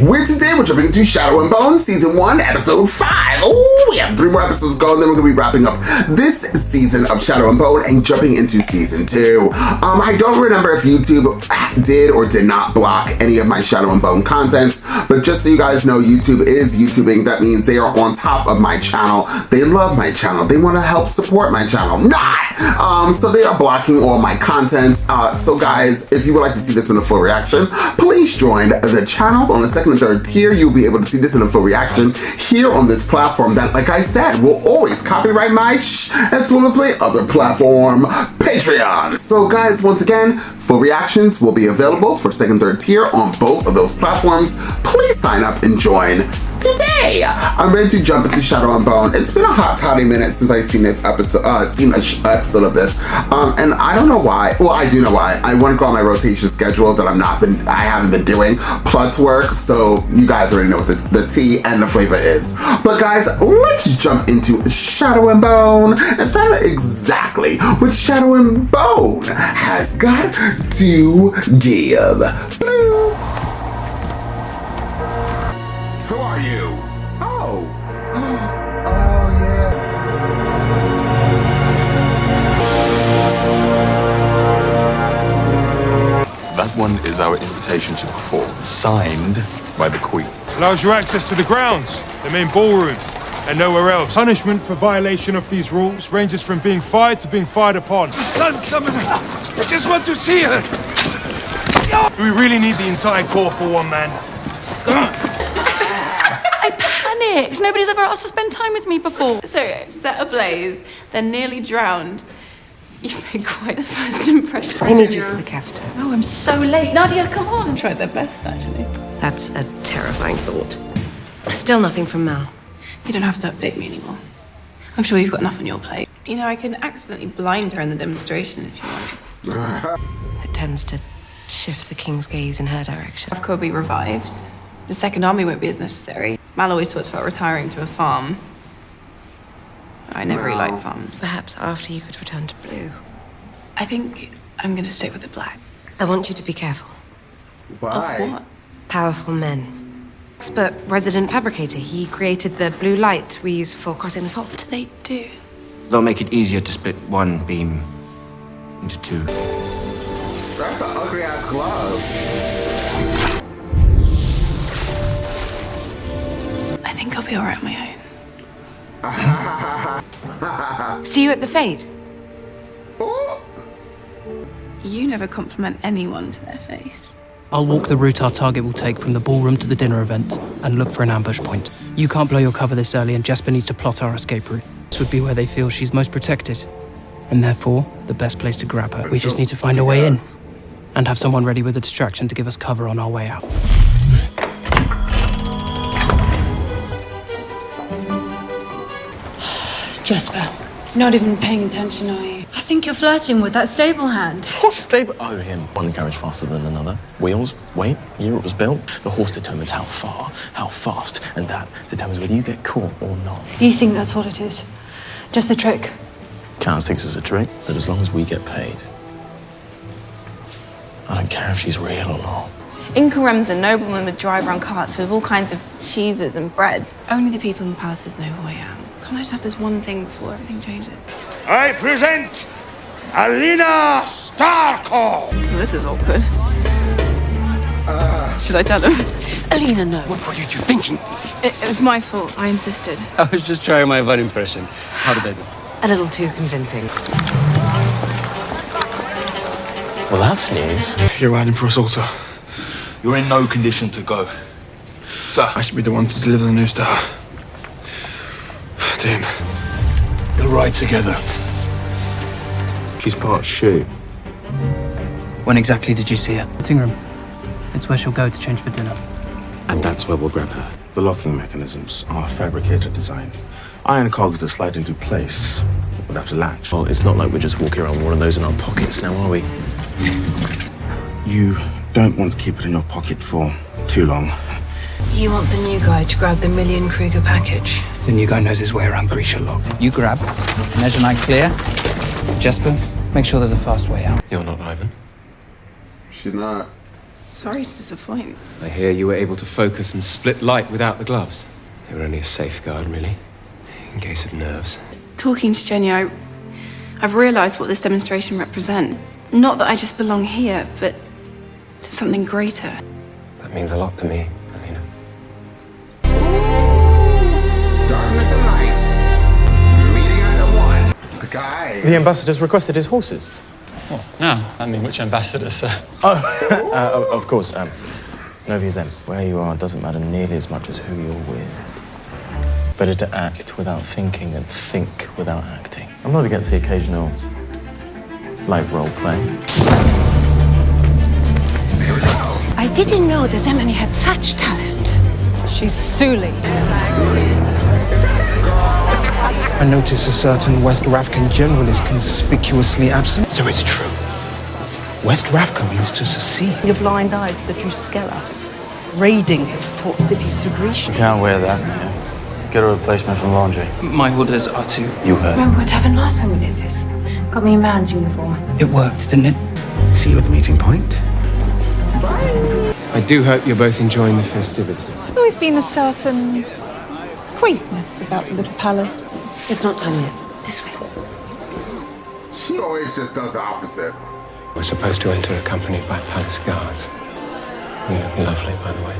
We're jumping into Shadow and Bone Season 1, Episode 5. Oh, we have 3 more episodes to go, and then we're going to be wrapping up this season of Shadow and Bone and jumping into Season 2. I don't remember if YouTube did or did not block any of my Shadow and Bone content, but just so you guys know, YouTube is YouTubing. That means they are on top of my channel. They love my channel. They want to help support my channel. So they are blocking all my content. So guys, if you would like to see this in a full reaction, please join the channel. On the 2nd and 3rd tier, you'll be able to see this in a full reaction here on this platform that, like I said, will always copyright my as well as my other platform, Patreon. So guys, once again, full reactions will be available for 2nd, 3rd tier on both of those platforms. Please sign up and join today. I'm ready to jump into Shadow and Bone. It's been a hot toddy minute since I've seen this episode, episode of this, and I don't know why. Well, I do know why. I want to go on my rotation schedule that I haven't been doing, plus work. So you guys already know what the tea and the flavor is. But guys, let's jump into Shadow and Bone and find out exactly what Shadow and Bone has got to give. Who are you? Oh, yeah. That one is our invitation to perform, signed by the Queen. Allows you access to the grounds, the main ballroom, and nowhere else. Punishment for violation of these rules ranges from being fired to being fired upon. The sun summoner! I just want to see her! Do we really need the entire corps for one man? I panicked. Nobody's ever asked to spend time with me before. So, set ablaze, then nearly drowned. You've made quite the first impression. I need you for the cafeteria. Oh, I'm so late. Nadia, come on. Tried their best, actually. That's a terrifying thought. Still nothing from Mal. You don't have to update me anymore. I'm sure you've got enough on your plate. You know, I can accidentally blind her in the demonstration if you want. It tends to shift the king's gaze in her direction. Avco will be revived. The Second Army won't be as necessary. Mal always talked about retiring to a farm. I never really liked farms. Perhaps after you could return to blue. I think I'm going to stick with the black. I want you to be careful. Why? Of what? Powerful men. Expert resident fabricator. He created the blue light we use for crossing the fault. What do they do? They'll make it easier to split one beam into 2. That's an ugly ass glove. I think I'll be all right on my own. See you at the fete. You never compliment anyone to their face. I'll walk the route our target will take from the ballroom to the dinner event and look for an ambush point. You can't blow your cover this early, and Jasper needs to plot our escape route. This would be where they feel she's most protected, and therefore the best place to grab her. We just need to find a way in and have someone ready with a distraction to give us cover on our way out. Jasper, not even paying attention, are you? I think you're flirting with that stable hand. What stable? Oh, him. One carriage faster than another. Wheels, weight, year it was built. The horse determines how far, how fast, and that determines whether you get caught or not. You think that's what it is? Just a trick? Cows thinks it's a trick, that as long as we get paid. I don't care if she's real or not. In Karemza, noblemen would drive around carts with all kinds of cheeses and bread. Only the people in the palaces know who I am. Can't I just have this one thing before everything changes? I present Alina Starkov! Well, this is awkward. Should I tell him? Alina, no. What were you thinking? It was my fault. I insisted. I was just trying my Van impression. How did I do? A little too convincing. Well, that's news. You're riding for us all, sir. You're in no condition to go. Sir, I should be the one to deliver the news to her. To him. we'll ride together. She's part shoot. When exactly did you see her? Sitting room. It's where she'll go to change for dinner. And that's where we'll grab her. The locking mechanisms are fabricator design. Iron cogs that slide into place without a latch. Well, it's not like we're just walking around with one of those in our pockets now, are we? You don't want to keep it in your pocket for too long. You want the new guy to grab the million Kruger package. The new guy knows his way around Grisha lock. You grab. Measure night clear. Jasper, make sure there's a fast way out. You're not Ivan. She's not. Sorry to disappoint. I hear you were able to focus and split light without the gloves. They were only a safeguard, really, in case of nerves. Talking to Jenny, I've realised what this demonstration represents. Not that I just belong here, but to something greater. That means a lot to me, Alina. Darkness and light. Meeting under one. The guy. The ambassador's requested his horses. Oh, no. I mean, which ambassador, sir? Of course. Novia's Zen. Where you are doesn't matter nearly as much as who you're with. Better to act without thinking than think without acting. I'm not against the occasional light role play. I didn't know that Emily had such talent. She's Suli. I notice a certain West Ravkan general is conspicuously absent. So it's true. West Ravka means to secede. Your blind eye to the Druscella, raiding his port cities for Grecia. You can't wear that, man. Get a replacement from laundry. My orders are to... You heard. Remember what happened last time we did this? Got me a man's uniform. It worked, didn't it? See you at the meeting point. I do hope you're both enjoying the festivities. There's always been a certain quaintness about the little palace. It's not time yet. This way. She always just does the opposite. We're supposed to enter accompanied by palace guards. You look lovely, by the way.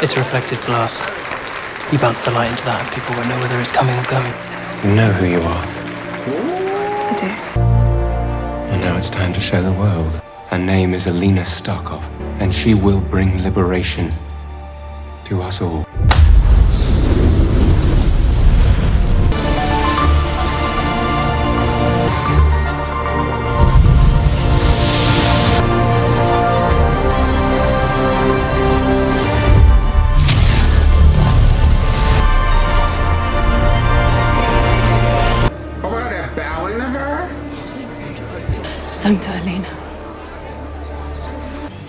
It's reflective glass. You bounce the light into that and people won't know whether it's coming or going. You know who you are. I do. And now it's time to show the world. Her name is Alina Starkov, and she will bring liberation to us all. Sancta Alina.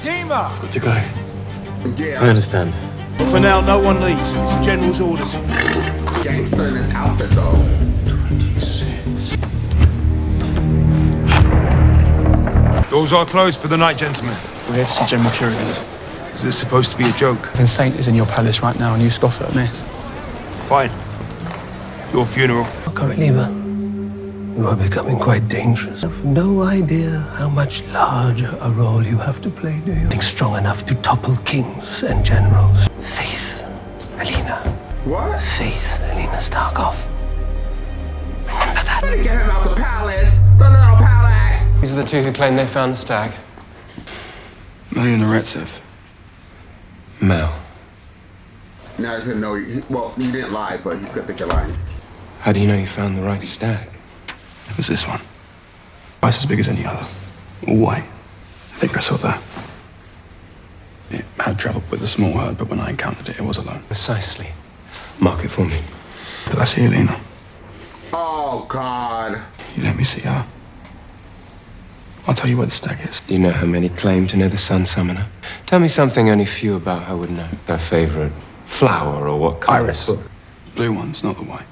Dima! Got to go. Yeah. I understand. For now, no one leaves. It's the General's orders. Gangster in his outfit, though. 26. Doors are closed for the night, gentlemen. We're here to see General Kirigan. Is this supposed to be a joke? The Saint is in your palace right now and you scoff at this. Fine. Your funeral. Lima, you are becoming quite dangerous. I have no idea how much larger a role you have to play, do you? Think strong enough to topple kings and generals. Faith, Alina. What? Faith, Alina Starkov. Remember that. Better get him out the palace. The little palace. These are the two who claim they found the stag. Mel and Retsev. Mel. Now he's gonna know. Well, you didn't lie, but he's gonna think you're lying. How do you know you found the right stag? It was this one. Twice as big as any other. All white. I think I saw that. It had travelled with a small herd, but when I encountered it, it was alone. Precisely. Mark it for me. Did I see Alina? Oh, God. You let me see her. I'll tell you where the stag is. Do you know how many claim to know the Sun Summoner? Tell me something only few about her would know. Her favourite flower or what kind Iris. of book. Blue ones, not the white.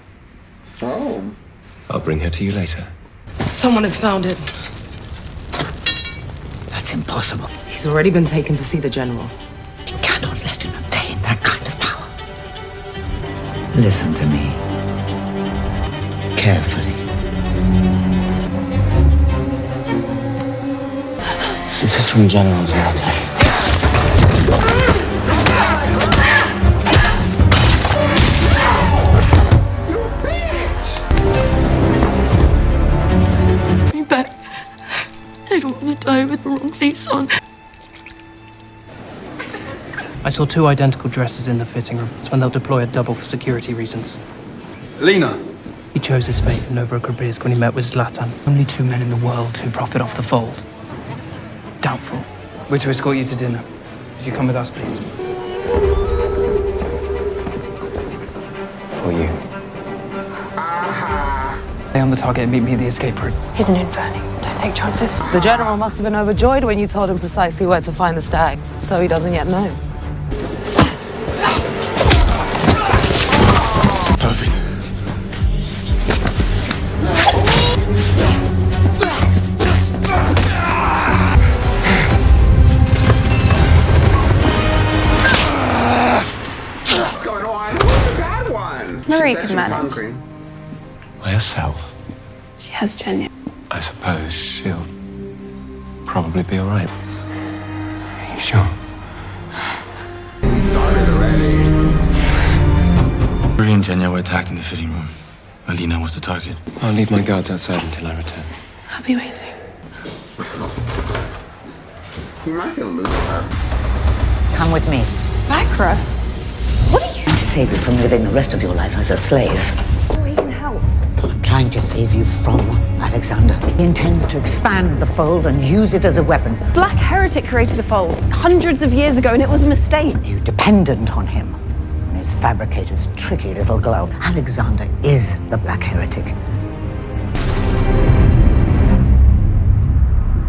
Oh. I'll bring her to you later. Someone has found it. That's impossible. He's already been taken to see the general. We cannot let him obtain that kind of power. Listen to me. Carefully. This is from General Zlatan. Back. I don't want to die with the wrong face on. I saw two identical dresses in the fitting room. It's when they'll deploy a double for security reasons. Alina! He chose his fate in Novorossiysk when he met with Zlatan. Only two men in the world who profit off the fold. Doubtful. We're to escort you to dinner. If you come with us, please. Or you. Stay on the target and meet me at the escape route. He's an infernal. Don't take chances. The general must have been overjoyed when you told him precisely where to find the stag, so he doesn't yet know. Perfect. What's going on? Who's the bad one? Marie She's can manage. hungry. By herself. She has Jenny. I suppose she'll probably be all right. Are you sure? We started already. Marie and Jenya were attacked in the fitting room. Alina was the target. I'll leave my guards outside until I return. I'll be waiting. He reminds me of Lucifer. Come with me. Bakra? What are you? To save you from living the rest of your life as a slave. Oh, he can help. I'm trying to save you from Alexander. He intends to expand the fold and use it as a weapon. Black Heretic created the fold hundreds of years ago, and it was a mistake. You dependent on him and his fabricator's tricky little glove. Alexander is the Black Heretic.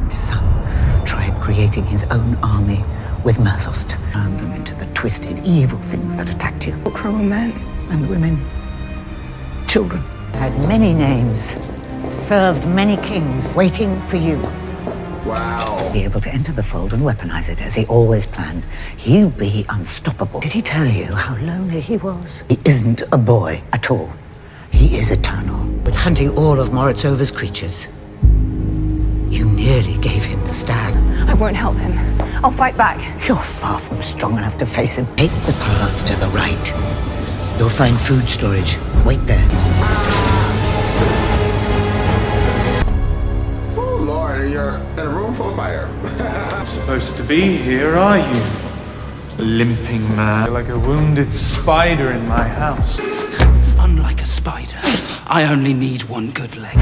His son tried creating his own army with Merzost, turned them into the twisted, evil things that attacked you. Cruel men. And women. Children. Had many names, served many kings, waiting for you. Wow. Be able to enter the fold and weaponize it as he always planned. He'll be unstoppable. Did he tell you how lonely he was? He isn't a boy at all. He is eternal. With hunting all of Moritzova's creatures, you nearly gave him the stag. I won't help him. I'll fight back. You're far from strong enough to face him. Take the path to the right. You'll find food storage. Wait there. Oh, Lord, you're in a room full of fire. Not supposed to be here, are you? Limping man. You're like a wounded spider in my house. Unlike a spider, I only need one good leg.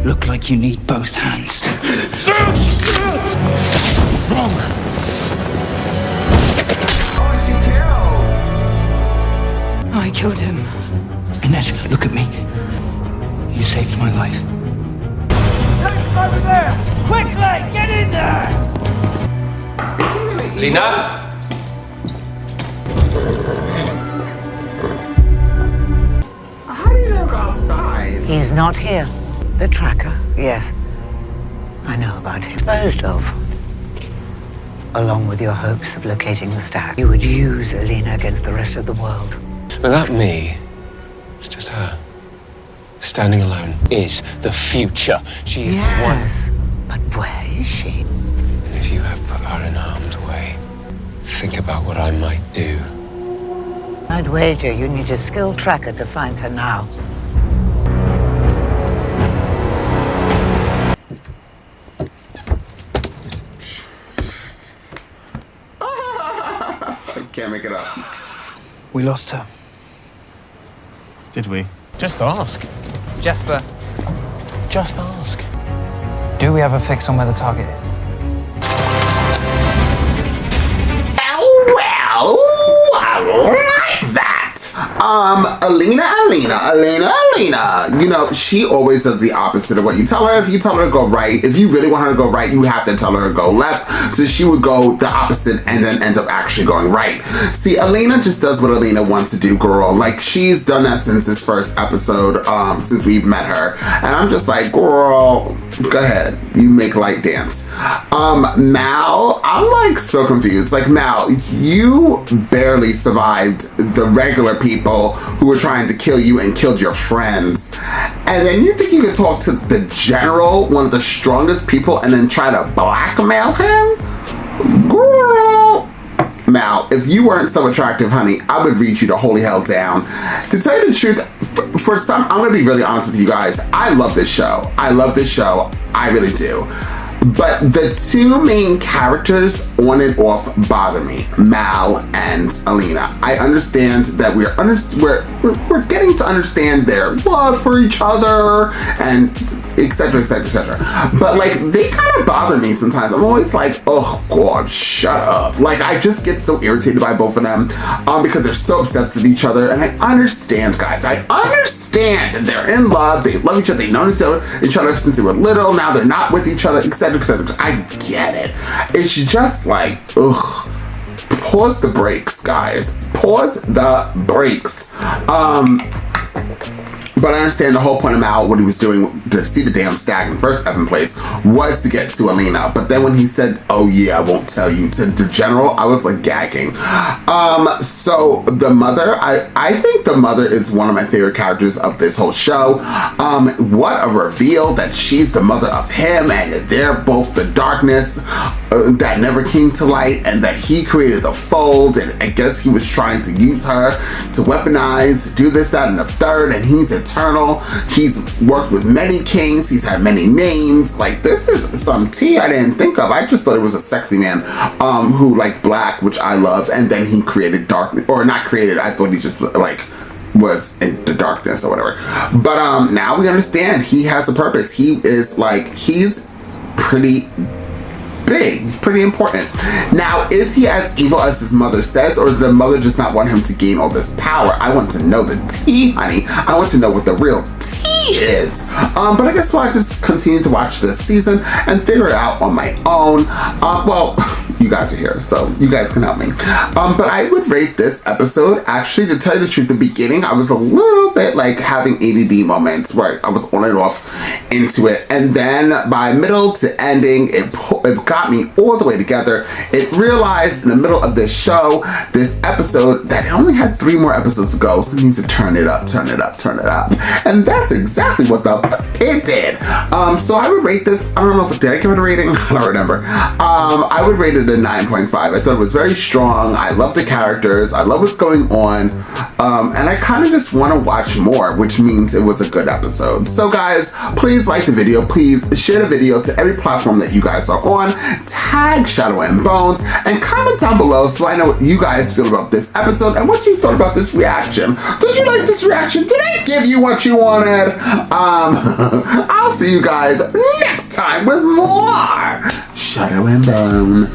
Look like you need both hands. Wrong. Oh, she killed. I killed him. Annette, look at me. You saved my life. Over there! Quickly! Get in there! Lina? How do you know go outside? He's not here. The tracker, yes. I know about him. Disposed of. Along with your hopes of locating the stag. You would use Alina against the rest of the world. Without me, it's just her. Standing alone is the future. She is the one. Yes, but where is she? And if you have put her in harm's way, think about what I might do. I'd wager you need a skilled tracker to find her now. I can't make it up. We lost her. Did we? Just ask. Jesper, Just ask. do we have a fix on where the target is? Well, I like that. Alina. You know, she always does the opposite of what you tell her. If you tell her to go right, if you really want her to go right, you have to tell her to go left. So she would go the opposite and then end up actually going right. See, Alina just does what Alina wants to do, girl. Like, she's done that since this first episode, since we've met her. And I'm just like, girl, go ahead. You make light dance. Mal, I'm like so confused. Like, Mal, you barely survived the regular people who were trying to kill you and killed your friends. And then you think you could talk to the general, one of the strongest people, and then try to blackmail him? Girl! Mal, if you weren't so attractive, honey, I would read you the holy hell down. To tell you the truth, for some, I'm gonna be really honest with you guys. I love this show. I really do. But the two main characters on and off bother me, Mal and Alina. I understand that we're getting to understand their love for each other and etc. But like, they kind of bother me sometimes. I'm always like, oh God, shut up. Like, I just get so irritated by both of them because they're so obsessed with each other. And I understand, guys. I understand they're in love. They love each other. They know each other since they were little. Now they're not with each other, etc. I get it. It's just like, ugh. Pause the brakes, guys. Pause the brakes. But I understand the whole point of Mal, what he was doing to see the damn stag in the first place was to get to Alina. But then when he said, oh yeah, I won't tell you, to the general, I was like gagging. So the mother, I think the mother is one of my favorite characters of this whole show. What a reveal that she's the mother of him and they're both the darkness that never came to light, and that he created the fold, and I guess he was trying to use her to weaponize, do this, that, and the third, and he's eternal. He's worked with many kings, he's had many names. Like, this is some tea I didn't think of. I just thought it was a sexy man who liked black, which I love, and then he created darkness, or not created, I thought he just like was in the darkness or whatever. But now we understand he has a purpose. He is like, he's pretty big. He's pretty important. Now, is he as evil as his mother says, or does the mother just not want him to gain all this power? I want to know the tea, honey. I want to know what the real tea is. But I guess I'll just continue to watch this season and figure it out on my own. Well, you guys are here, so you guys can help me. But I would rate this episode, actually, to tell you the truth, the beginning, I was a little bit like having ADD moments where I was on and off into it. And then by middle to ending, it got me all the way together. It realized in the middle of this show, this episode, that it only had 3 more episodes to go, so it needs to turn it up, turn it up, turn it up. And that's exactly what it did. So I would rate this, I don't know if, did I give it a rating? I don't remember. I would rate it a 9.5. I thought it was very strong. I love the characters. I love what's going on. And I kind of just want to watch more, which means it was a good episode. So guys, please like the video. Please share the video to every platform that you guys are on. Tag Shadow and Bones and comment down below so I know what you guys feel about this episode and what you thought about this reaction. Did you like this reaction? Did I give you what you wanted? I'll see you guys next time with more Shadow and Bone.